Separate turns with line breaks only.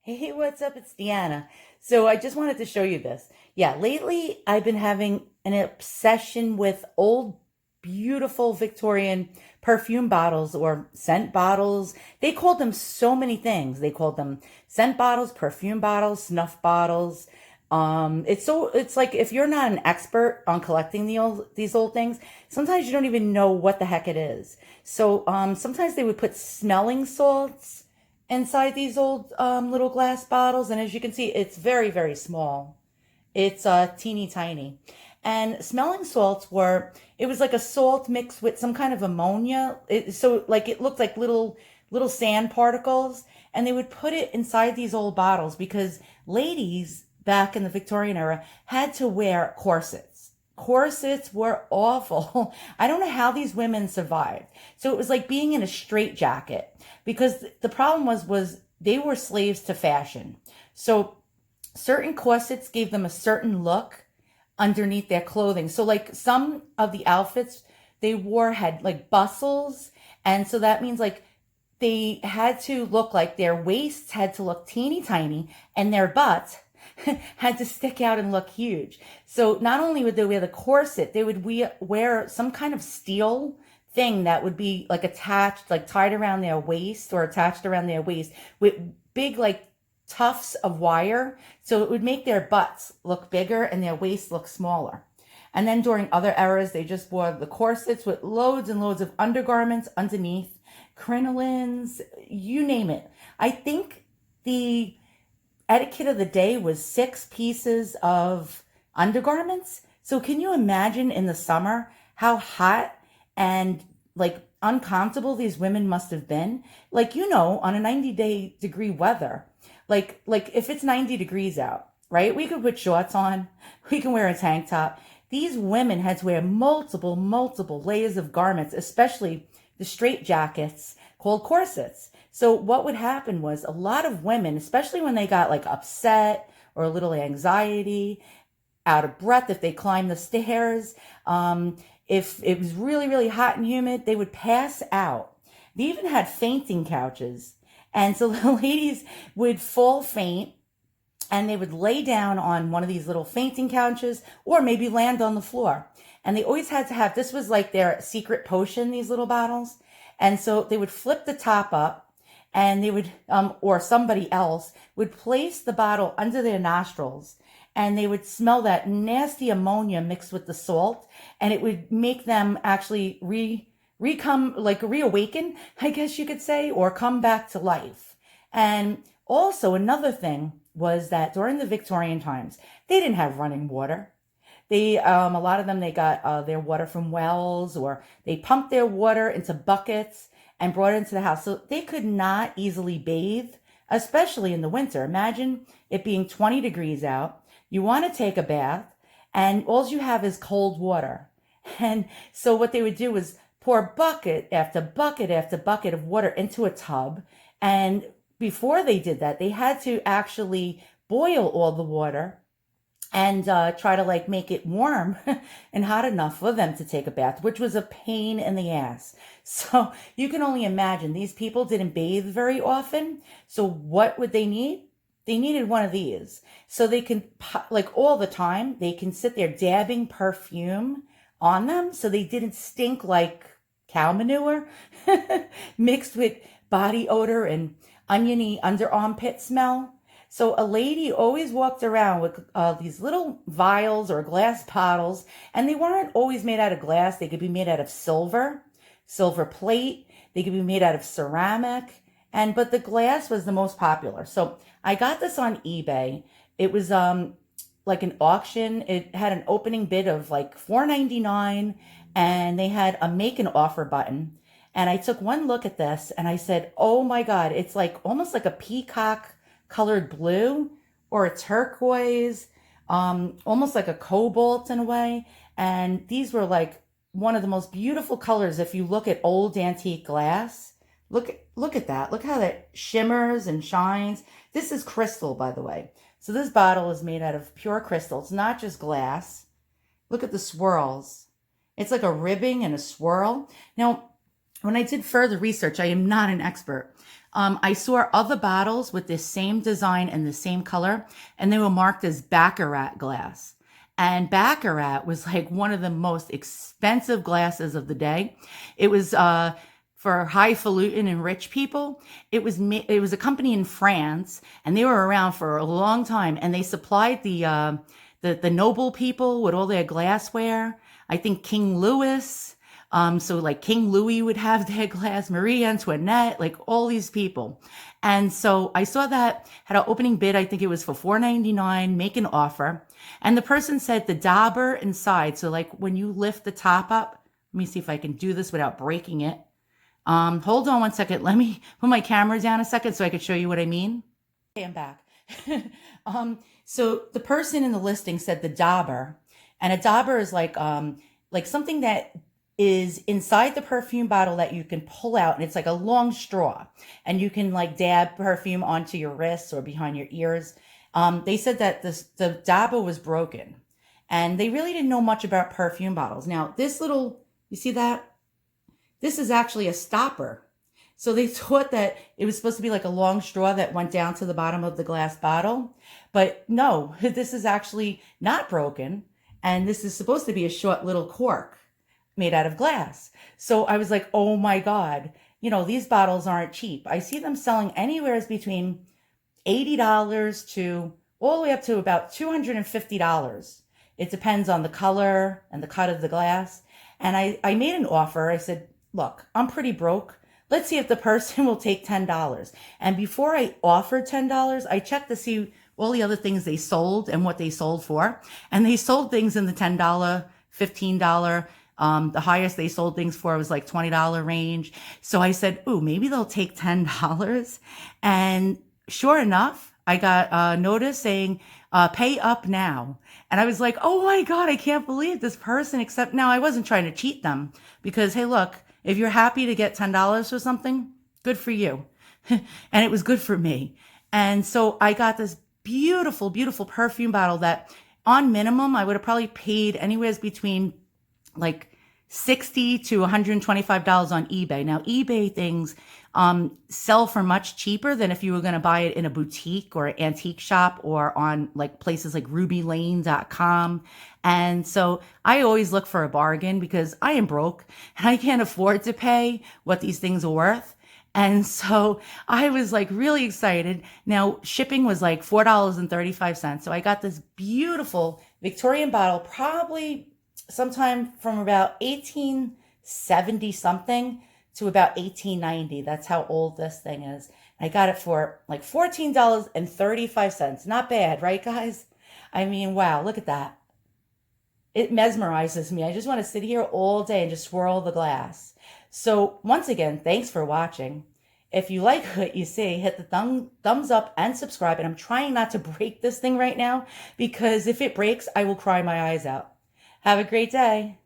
Hey, what's up? It's Deanna. So I just wanted to show you this. Yeah, lately I've been having an obsession with old, beautiful Victorian perfume bottles or scent bottles. They called them so many things. They called them scent bottles, perfume bottles, snuff bottles. It's like if you're not an expert on collecting these old things, sometimes you don't even know what the heck it is. So sometimes they would put smelling salts inside these old little glass bottles, and as you can see, it's very, very small. It's teeny tiny. And smelling salts were, it was like a salt mixed with some kind of ammonia. So like it looked like little sand particles, and they would put it inside these old bottles because ladies back in the Victorian era had to wear corsets. Corsets were awful. I don't know how these women survived. So it was like being in a straitjacket because the problem was they were slaves to fashion. So certain corsets gave them a certain look underneath their clothing. So like some of the outfits they wore had like bustles, and so that means like they had to look like their waists had to look teeny tiny and their butts had to stick out and look huge. So not only would they wear the corset, they would wear some kind of steel thing that would be like attached, like tied around their waist or attached around their waist with big like tufts of wire. So it would make their butts look bigger and their waist look smaller. And then during other eras, they just wore the corsets with loads and loads of undergarments underneath, crinolines, you name it. I think the etiquette of the day was 6 pieces of undergarments. So can you imagine in the summer how hot and like uncomfortable these women must have been? Like, on a 90-degree weather, like if it's 90 degrees out, right? We could put shorts on, we can wear a tank top. These women had to wear multiple layers of garments, especially the straight jackets called corsets. So what would happen was a lot of women, especially when they got like upset or a little anxiety, out of breath if they climbed the stairs, if it was really, really hot and humid, they would pass out. They even had fainting couches. And so the ladies would fall faint and they would lay down on one of these little fainting couches or maybe land on the floor. And they always had to have, this was like their secret potion, these little bottles. And so they would flip the top up and they would, or somebody else would place the bottle under their nostrils and they would smell that nasty ammonia mixed with the salt, and it would make them actually reawaken, I guess you could say, or come back to life. And also another thing was that during the Victorian times, they didn't have running water. A lot of them, they got their water from wells, or they pumped their water into buckets and brought it into the house. So they could not easily bathe, especially in the winter. Imagine it being 20 degrees out. You want to take a bath and all you have is cold water. And so what they would do is pour bucket after bucket after bucket of water into a tub. And before they did that, they had to actually boil all the water and try to like make it warm and hot enough for them to take a bath, which was a pain in the ass. So you can only imagine these people didn't bathe very often. So what would they need? They needed one of these. So they can, like all the time, they can sit there dabbing perfume on them so they didn't stink like cow manure mixed with body odor and oniony under armpit smell. So a lady always walked around with these little vials or glass bottles, and they weren't always made out of glass. They could be made out of silver plate. They could be made out of ceramic, but the glass was the most popular. So I got this on eBay. It was like an auction. It had an opening bid of like $4.99, and they had a make an offer button. And I took one look at this and I said, oh my God, it's like almost like a peacock colored blue or a turquoise, almost like a cobalt in a way. And these were like one of the most beautiful colors if you look at old antique glass. Look at that. Look how that shimmers and shines. This is crystal, by the way. So this bottle is made out of pure crystal. It's not just glass. Look at the swirls. It's like a ribbing and a swirl. Now, when I did further research, I am not an expert. I saw other bottles with this same design and the same color, and they were marked as Baccarat glass. And Baccarat was like one of the most expensive glasses of the day. It was for highfalutin and rich people. It was a company in France, and they were around for a long time, and they supplied the noble people with all their glassware. I think King Louis. So like King Louis would have their glass, Marie Antoinette, like all these people. And so I saw that had an opening bid. I think it was for $4.99, make an offer. And the person said the dauber inside. So like when you lift the top up, let me see if I can do this without breaking it. Hold on one second. Let me put my camera down a second so I could show you what I mean. Okay, I'm back. So the person in the listing said the dauber, and a dauber is like something that is inside the perfume bottle that you can pull out, and it's like a long straw, and you can like dab perfume onto your wrists or behind your ears. They said that the dauber was broken, and they really didn't know much about perfume bottles. Now this little, you see that? This is actually a stopper. So they thought that it was supposed to be like a long straw that went down to the bottom of the glass bottle, but no, this is actually not broken, and this is supposed to be a short little cork made out of glass. So I was like, oh my God, these bottles aren't cheap. I see them selling anywhere between $80 to all the way up to about $250. It depends on the color and the cut of the glass. And I made an offer. I said, look, I'm pretty broke. Let's see if the person will take $10. And before I offered $10, I checked to see all the other things they sold and what they sold for. And they sold things in the $10, $15, the highest they sold things for was like $20 range. So I said, ooh, maybe they'll take $10. And sure enough, I got a notice saying, pay up now. And I was like, oh my God, I can't believe this person, except now I wasn't trying to cheat them because, hey, look, if you're happy to get $10 for something, good for you. And it was good for me. And so I got this beautiful, beautiful perfume bottle that on minimum, I would have probably paid anywhere between like $60 to $125 on eBay. Now, eBay things sell for much cheaper than if you were going to buy it in a boutique or an antique shop or on like places like rubylane.com. And so I always look for a bargain because I am broke and I can't afford to pay what these things are worth. And so I was like really excited. Now, shipping was like $4.35. So I got this beautiful Victorian bottle, probably sometime from about 1870 something to about 1890. That's how old this thing is. I got it for like $14.35. Not bad, right, guys? I mean, wow, look at that. It mesmerizes me. I just want to sit here all day and just swirl the glass. So once again, thanks for watching. If you like what you see, hit the thumbs up and subscribe. And I'm trying not to break this thing right now because if it breaks, I will cry my eyes out. Have a great day.